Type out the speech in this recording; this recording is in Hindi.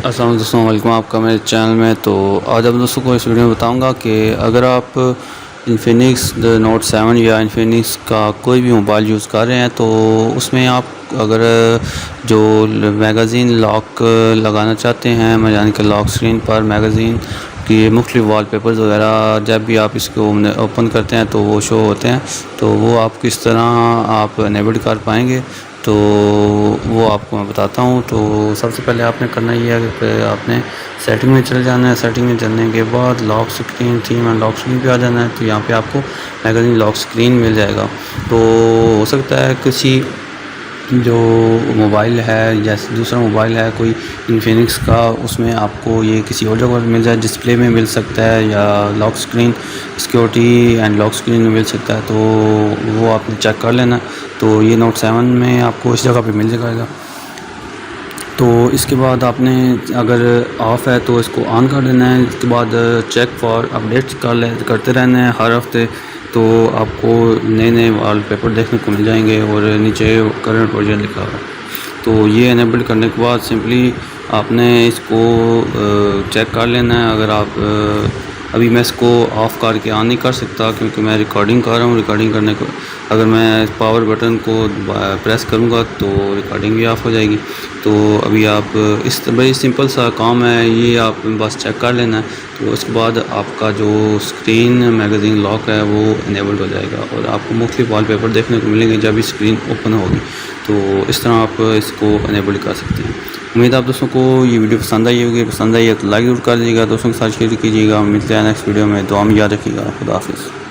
अस्सलाम वालेकुम दोस्तों, वेलकम आपका मेरे चैनल में। तो आज आप दोस्तों को इस वीडियो में बताऊंगा कि अगर आप इन्फिनिक्स नोट 7 या इन्फिनिक्स का कोई भी मोबाइल यूज़ कर रहे हैं तो उसमें आप अगर जो मैगज़ीन लॉक लगाना चाहते हैं, यानी कि लॉक स्क्रीन पर मैगज़ीन की मुख्तलिफ वॉलपेपर्स वगैरह जब भी आप इसको ओपन करते हैं तो वो शो होते हैं, तो वो आप किस तरह आप इनेबल कर पाएंगे तो वो आपको मैं बताता हूँ। तो सबसे पहले आपने करना ये है कि आपने सेटिंग में चले जाना है। सेटिंग में चलने के बाद lock screen theme and lock screen पे आ जाना है। तो यहाँ पे आपको मैगज़ीन लॉक स्क्रीन मिल जाएगा। तो हो सकता है किसी जो मोबाइल है, जैसे दूसरा मोबाइल है कोई इन्फिनिक्स का, उसमें आपको ये किसी और जगह मिल जाए, डिस्प्ले में मिल सकता है या lock screen security and lock screen में मिल सकता है, तो वो आपने चेक कर लेना। तो ये नोट 7 में आपको इस जगह पे मिल जाएगा। तो इसके बाद आपने अगर ऑफ़ है तो इसको ऑन कर देना है। इसके बाद चेक फॉर अपडेट्स करते रहना है हर हफ्ते। तो आपको नए नए वॉलपेपर देखने को मिल जाएंगे और नीचे करंट वर्जन लिखा हुआ। तो ये इनेबल करने के बाद सिंपली आपने इसको चेक कर लेना है। अगर आप अभी मैं इसको ऑफ़ करके ऑन नहीं कर सकता क्योंकि मैं रिकॉर्डिंग कर रहा हूँ। रिकॉर्डिंग करने को अगर मैं पावर बटन को प्रेस करूँगा तो रिकॉर्डिंग भी ऑफ़ हो जाएगी। तो अभी आप इस बड़ी सिंपल सा काम है, ये आप बस चेक कर लेना है। तो उसके बाद आपका जो स्क्रीन मैगज़ीन लॉक है वो इनेबल्ड हो जाएगा और आपको मुख्तलिफ वॉलपेपर देखने को मिलेंगे जब स्क्रीन ओपन होगी। तो इस तरह आप इसको इनेबल कर सकते हैं। उम्मीद आप दोस्तों को ये वीडियो पसंद आई होगी। पसंद आई है तो लाइक ज़रूर कर दीजिएगा, दोस्तों के साथ शेयर कीजिएगा। मिलते हैं नेक्स्ट वीडियो में। दुआ में याद रखिएगा। खुदा हाफिज़।